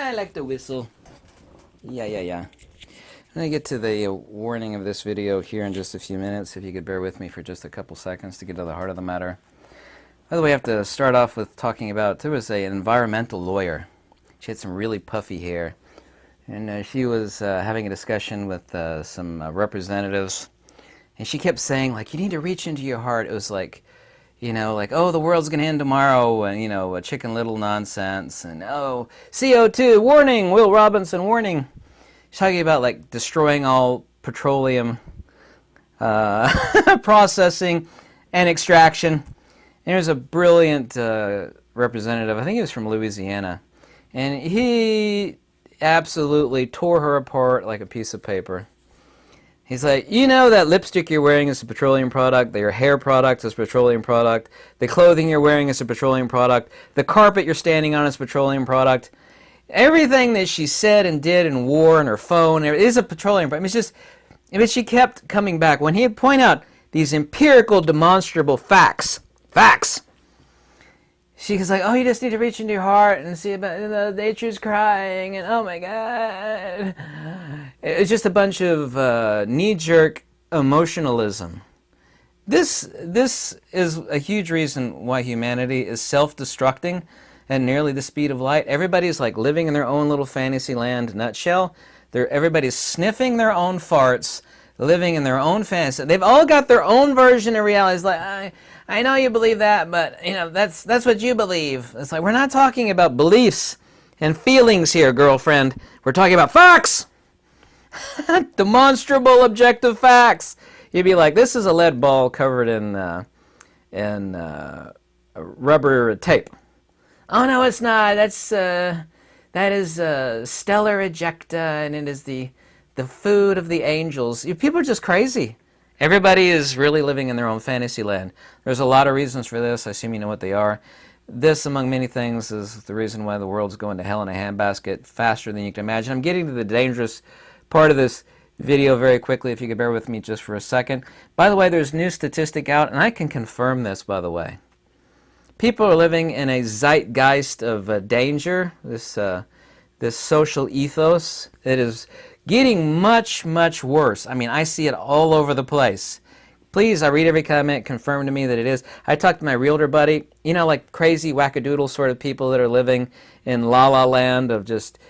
I like to whistle. Yeah. I'm going to get to the warning of this video here in just a few minutes, if you could bear with me for just a couple seconds to get to the heart of the matter. By the way, I have to start off with talking about, there was an environmental lawyer. She had some really puffy hair, and she was having a discussion with some representatives, and she kept saying, like, you need to reach into your heart. It was like, you know, like, oh, the world's going to end tomorrow, and, you know, a Chicken Little nonsense, and, oh, CO2, warning, Will Robinson, warning. She's talking about, like, destroying all petroleum processing and extraction. And there's a brilliant representative, I think he was from Louisiana, and he absolutely tore her apart like a piece of paper. He's like, you know that lipstick you're wearing is a petroleum product, your hair product is a petroleum product, the clothing you're wearing is a petroleum product, the carpet you're standing on is a petroleum product. Everything that she said and did and wore and her phone is a petroleum product. I mean, she kept coming back. When he'd point out these empirical, demonstrable facts, she was like, oh, you just need to reach into your heart and see about nature's crying, and oh my God. It's just a bunch of knee-jerk emotionalism. This is a huge reason why humanity is self-destructing at nearly the speed of light. Everybody's like living in their own little fantasy land nutshell. Everybody's sniffing their own farts, living in their own fantasy. They've all got their own version of reality. It's like, I know you believe that, but you know that's what you believe. It's like, we're not talking about beliefs and feelings here, girlfriend. We're talking about facts. Demonstrable, objective facts. You'd be like, this is a lead ball covered in rubber tape. Oh no, it's not. That is stellar ejecta, and it is the food of the angels. People are just crazy. Everybody is really living in their own fantasy land. There's a lot of reasons for this. I assume you know what they are. This, among many things, is the reason why the world's going to hell in a handbasket faster than you can imagine. I'm getting to the dangerous part of this video very quickly, if you could bear with me just for a second. By the way, there's a new statistic out, and I can confirm this, by the way. People are living in a zeitgeist of danger, this social ethos. It is getting much, much worse. I mean, I see it all over the place. Please, I read every comment, confirm to me that it is. I talked to my realtor buddy, you know, like crazy wackadoodle sort of people that are living in la-la land of just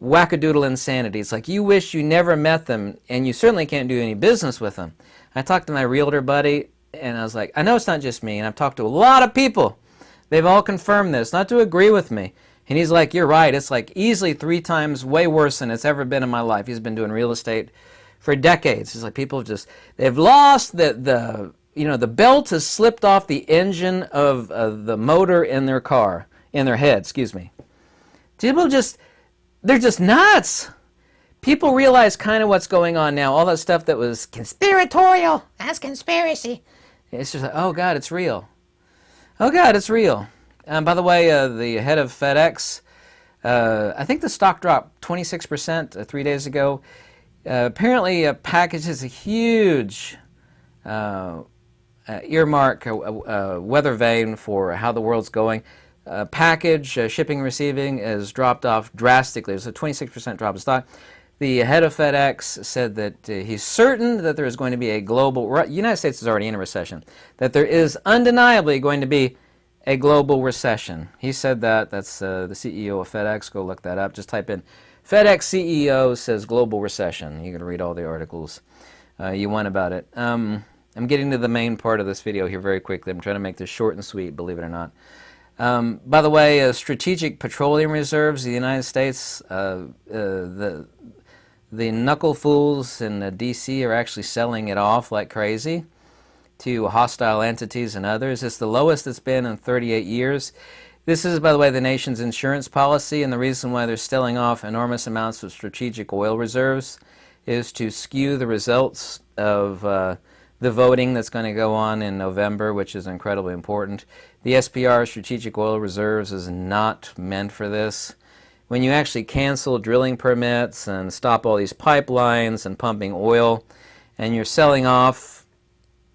wackadoodle insanity. It's like you wish you never met them, and you certainly can't do any business with them. I talked to my realtor buddy, and I was like, I know it's not just me, and I've talked to a lot of people. They've all confirmed this, not to agree with me. And he's like, you're right, it's like easily 3 times way worse than it's ever been in my life. He's been doing real estate for decades. It's like people they've lost the belt has slipped off the engine of the motor in their car, in their head, excuse me. People they're just nuts. People realize kind of what's going on now. All that stuff that was conspiratorial, that's conspiracy. It's just like, oh God, it's real. Oh God, it's real. By the way, the head of FedEx, I think the stock dropped 26% 3 days ago. Apparently, a package is a huge earmark, weather vane for how the world's going. Package, shipping, receiving has dropped off drastically. There's a 26% drop in stock. The head of FedEx said that he's certain that there is going to be a global, the United States is already in a recession, that there is undeniably going to be a global recession. He said that. That's the CEO of FedEx. Go look that up. Just type in FedEx CEO says global recession. You can read all the articles you want about it. I'm getting to the main part of this video here very quickly. I'm trying to make this short and sweet, believe it or not. By the way, strategic petroleum reserves of the United States, the knuckle fools in D.C. are actually selling it off like crazy to hostile entities and others. It's the lowest it's been in 38 years. This is, by the way, the nation's insurance policy, and the reason why they're selling off enormous amounts of strategic oil reserves is to skew the results of the voting that's going to go on in November, which is incredibly important. The SPR, Strategic Oil Reserves, is not meant for this. When you actually cancel drilling permits and stop all these pipelines and pumping oil, and you're selling off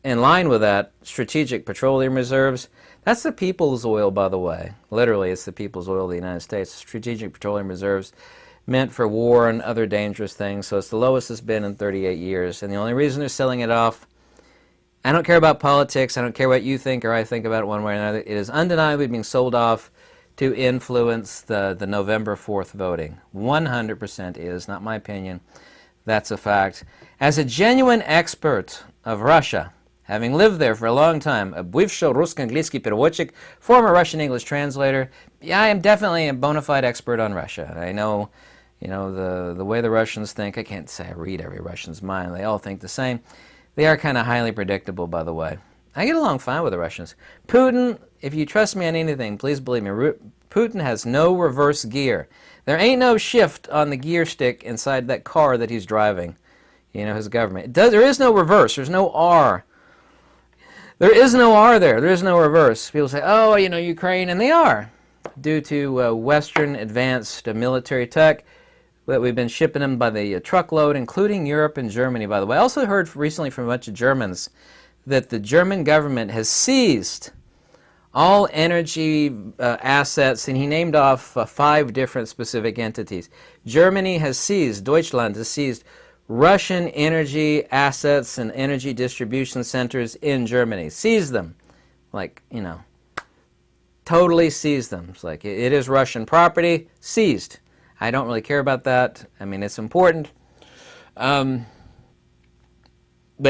in line with that, strategic petroleum reserves. That's the people's oil, by the way. Literally, it's the people's oil of the United States. Strategic petroleum reserves meant for war and other dangerous things. So it's the lowest it's been in 38 years. And the only reason they're selling it off, I don't care about politics. I don't care what you think or I think about it one way or another. It is undeniably being sold off to influence the November 4th voting. 100% is, not my opinion. That's a fact. As a genuine expert of Russia, having lived there for a long time, a бывший русско-английский переводчик, former Russian English translator, yeah, I am definitely a bona fide expert on Russia. I know, the way the Russians think. I can't say I read every Russian's mind. They all think the same. They are kind of highly predictable, by the way. I get along fine with the Russians. Putin, if you trust me on anything, please believe me, Putin has no reverse gear. There ain't no shift on the gear stick inside that car that he's driving, his government. There is no reverse. There's no R. There is no R there. There is no reverse. People say, oh, Ukraine, and they are, due to Western advanced military tech that we've been shipping them by the truckload, including Europe and Germany, by the way. I also heard recently from a bunch of Germans that the German government has seized all energy assets, and he named off 5 different specific entities. Germany has seized, Deutschland has seized Russian energy assets and energy distribution centers in Germany. Seized them. Totally seized them. It's like, it is Russian property, seized. I don't really care about that. I mean, it's important. But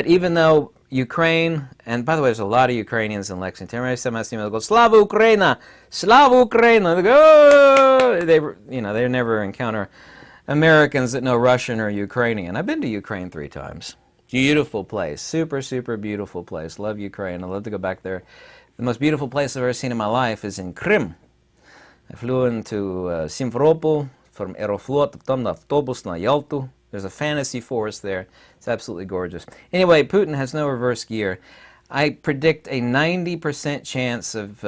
even though Ukraine, and by the way, there's a lot of Ukrainians in Lexington. Every time I see them, they'll go, Slava Ukraina! Slava Ukraina! They go, oh! They never encounter Americans that know Russian or Ukrainian. I've been to Ukraine 3 times. Beautiful place. Super, super beautiful place. Love Ukraine. I'd love to go back there. The most beautiful place I've ever seen in my life is in Crimea. I flew into Simferopol from Aeroflot, потом на автобус на Ялту. There's a fantasy forest there. It's absolutely gorgeous. Anyway, Putin has no reverse gear. I predict a 90% chance of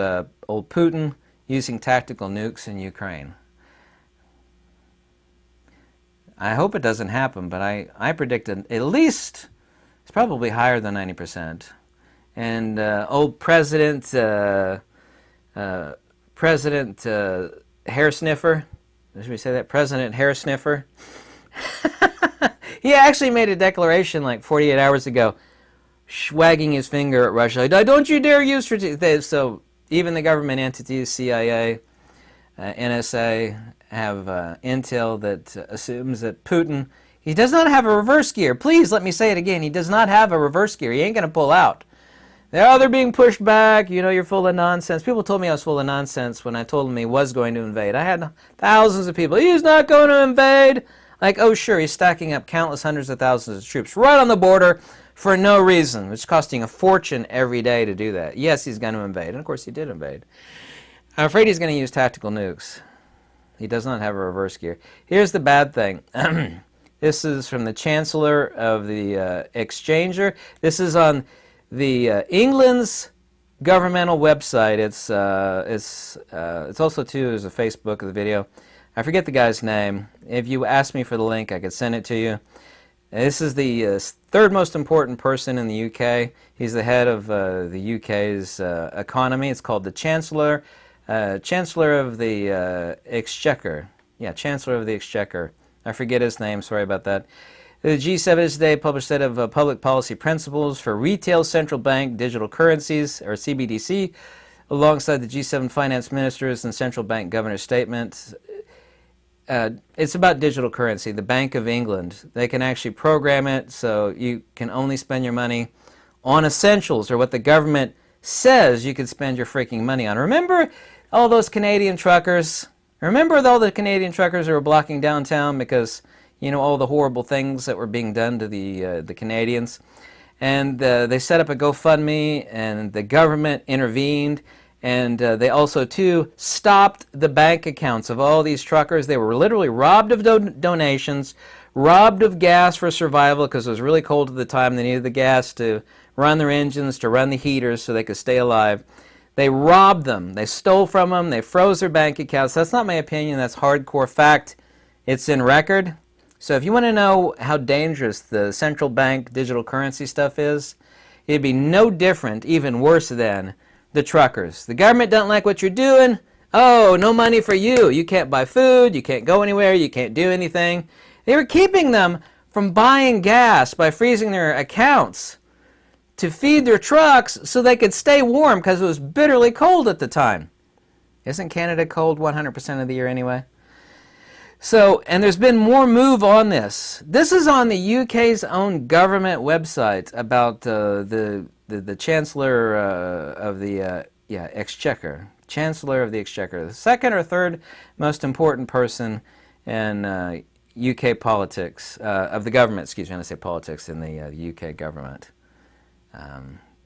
old Putin using tactical nukes in Ukraine. I hope it doesn't happen, but I predict at least, it's probably higher than 90%. And old President Hair Sniffer, should we say that? President Hair Sniffer. He actually made a declaration like 48 hours ago, wagging his finger at Russia. Don't you dare use strategic. So even the government entities, CIA, NSA, have intel that assumes that Putin, he does not have a reverse gear. Please let me say it again. He does not have a reverse gear. He ain't going to pull out. They're being pushed back. You're full of nonsense. People told me I was full of nonsense when I told them he was going to invade. I had thousands of people. He's not going to invade. Like, oh, sure, he's stacking up countless hundreds of thousands of troops right on the border for no reason. It's costing a fortune every day to do that. Yes, he's going to invade. And, of course, he did invade. I'm afraid he's going to use tactical nukes. He does not have a reverse gear. Here's the bad thing. This is from the Chancellor of the Exchanger. This is on the England's governmental website. It's also, too, there's a Facebook of the video. I forget the guy's name. If you asked me for the link, I could send it to you. This is the third most important person in the UK. He's the head of the UK's economy. It's called the Chancellor of the Exchequer. Yeah, Chancellor of the Exchequer. I forget his name. Sorry about that. The G7 today published a set of public policy principles for retail central bank digital currencies, or CBDC, alongside the G7 finance ministers and central bank governors' statements. It's about digital currency. The Bank of England, they can actually program it so you can only spend your money on essentials, or what the government says you can spend your freaking money on. Remember all those Canadian truckers? Remember all the Canadian truckers who were blocking downtown because, all the horrible things that were being done to the Canadians? And they set up a GoFundMe, and the government intervened. And they also, too, stopped the bank accounts of all these truckers. They were literally robbed of donations, robbed of gas for survival because it was really cold at the time. They needed the gas to run their engines, to run the heaters so they could stay alive. They robbed them. They stole from them. They froze their bank accounts. That's not my opinion. That's hardcore fact. It's in record. So if you want to know how dangerous the central bank digital currency stuff is, it'd be no different, even worse than the truckers. The government doesn't like what you're doing. Oh, no money for you. You can't buy food. You can't go anywhere. You can't do anything. They were keeping them from buying gas by freezing their accounts to feed their trucks so they could stay warm because it was bitterly cold at the time. Isn't Canada cold 100% of the year anyway? So, and there's been more move on this. This is on the UK's own government website about the Chancellor of the Exchequer. Chancellor of the Exchequer, the second or third most important person in UK politics, of the government, excuse me, when I say politics, in the UK government.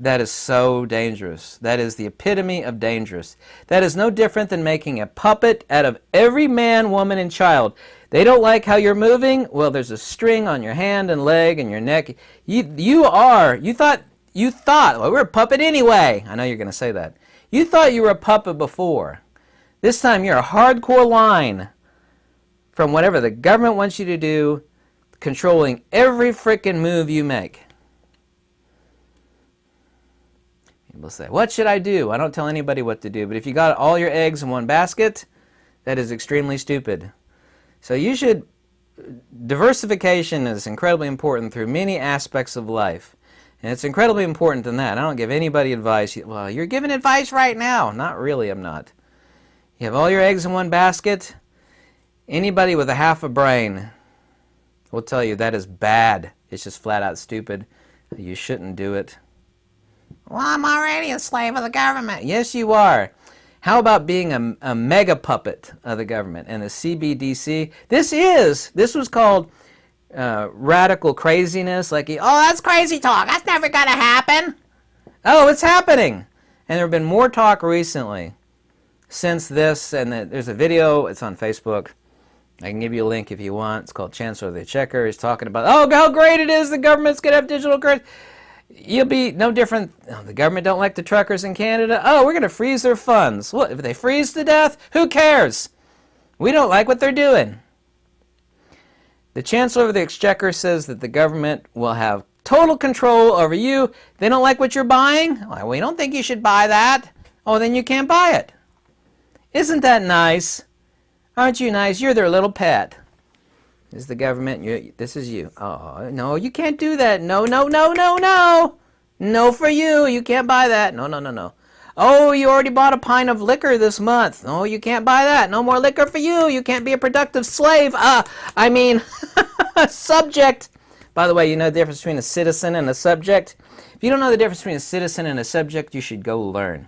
That is so dangerous. That is the epitome of dangerous. That is no different than making a puppet out of every man, woman, and child. They don't like how you're moving. Well, there's a string on your hand and leg and your neck. You thought, well, we're a puppet anyway. I know you're going to say that. You thought you were a puppet before. This time you're a hardcore line from whatever the government wants you to do, controlling every frickin' move you make. People say, what should I do? I don't tell anybody what to do, but if you got all your eggs in one basket, that is extremely stupid. So diversification is incredibly important through many aspects of life. And it's incredibly important than that. I don't give anybody advice. Well, you're giving advice right now. Not really, I'm not. You have all your eggs in one basket. Anybody with a half a brain will tell you that is bad. It's just flat out stupid. You shouldn't do it. Well, I'm already a slave of the government. Yes, you are. How about being a mega puppet of the government and the CBDC? This was called radical craziness. Like, oh, that's crazy talk. That's never going to happen. Oh, it's happening. And there have been more talk recently since this. And there's a video. It's on Facebook. I can give you a link if you want. It's called Chancellor of the Exchequer. He's talking about, oh, how great it is. The government's going to have digital currency. You'll be no different. Oh, the government don't like the truckers in Canada. Oh, we're going to freeze their funds. What, if they freeze to death? Who cares? We don't like what they're doing. The Chancellor of the Exchequer says that the government will have total control over you. They don't like what you're buying? Well, we don't think you should buy that. Oh, then you can't buy it. Isn't that nice? Aren't you nice? You're their little pet. This is the government. This is you. Oh, no, you can't do that. No, no, no, no, no. No for you. You can't buy that. No, no, no, no. Oh, you already bought a pint of liquor this month. No, you can't buy that. No more liquor for you. You can't be a productive slave. Subject. By the way, you know the difference between a citizen and a subject? If you don't know the difference between a citizen and a subject, you should go learn.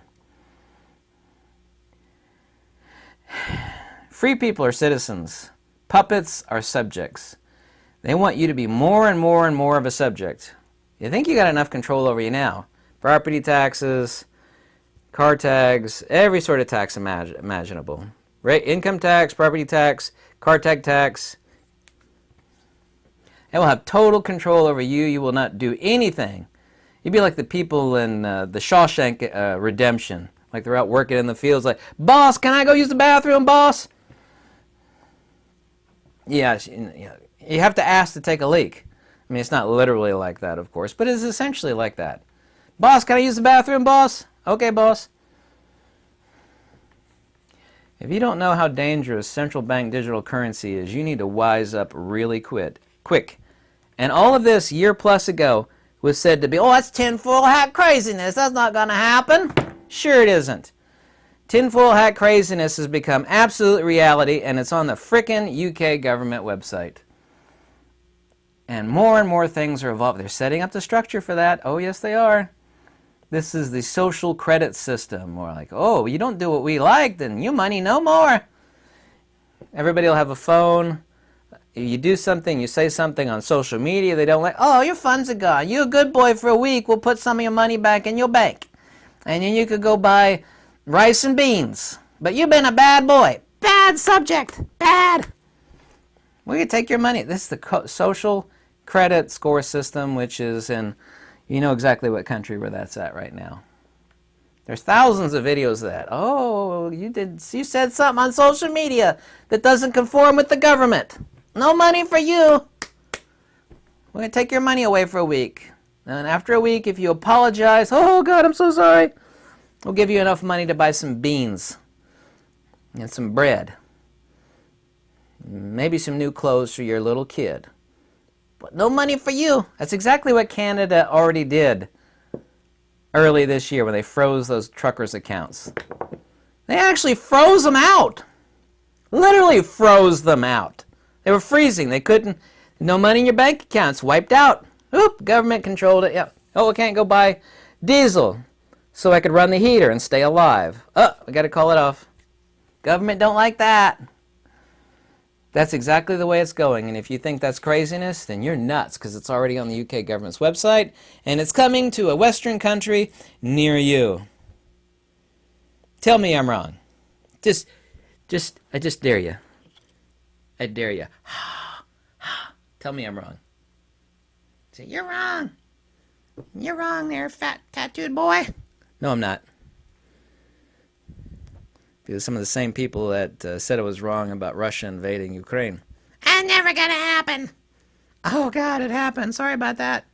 Free people are citizens. Puppets are subjects. They want you to be more and more and more of a subject. You think you got enough control over you now. Property taxes, car tags, every sort of tax imaginable. Right? Income tax, property tax, car tag tax. They will have total control over you. You will not do anything. You'd be like the people in the Shawshank Redemption. Like they're out working in the fields like, boss, can I go use the bathroom, boss? Yeah, you have to ask to take a leak. I mean, it's not literally like that, of course, but it's essentially like that. Boss, can I use the bathroom, boss? Okay, boss. If you don't know how dangerous central bank digital currency is, you need to wise up really quick. And all of this, year plus ago, was said to be, oh, that's tinfoil hat craziness. That's not going to happen. Sure it isn't. Tinfoil hat craziness has become absolute reality, and it's on the frickin' UK government website. And more things are evolving. They're setting up the structure for that. Oh, yes, they are. This is the social credit system. Or like, oh, you don't do what we like, then you money no more. Everybody will have a phone. You do something, you say something on social media they don't like. Oh, your funds are gone. You're a good boy for a week. We'll put some of your money back in your bank. And then you could go buy rice and beans. But you've been a bad boy. Bad subject. Bad. We could take your money. This is the social credit score system, which is in, you know exactly what country where that's at right now. There's thousands of videos of that. Oh, you said something on social media that doesn't conform with the government. No money for you. We're going to take your money away for a week. And after a week, if you apologize, oh God, I'm so sorry, we'll give you enough money to buy some beans and some bread. Maybe some new clothes for your little kid. But no money for you. That's exactly what Canada already did early this year when they froze those truckers' accounts. They actually froze them out. Literally froze them out. They were freezing. They couldn't, no money in your bank accounts, wiped out. Oop, government controlled it. Yep. Oh, I can't go buy diesel so I could run the heater and stay alive. Oh, I got to call it off. Government don't like that. That's exactly the way it's going, and if you think that's craziness, then you're nuts, because it's already on the UK government's website, and it's coming to a Western country near you. Tell me I'm wrong. I just dare you. I dare you. Tell me I'm wrong. Say, you're wrong. You're wrong there, fat tattooed boy. No, I'm not. Because some of the same people that said it was wrong about Russia invading Ukraine. That's never gonna happen. Oh God, it happened. Sorry about that.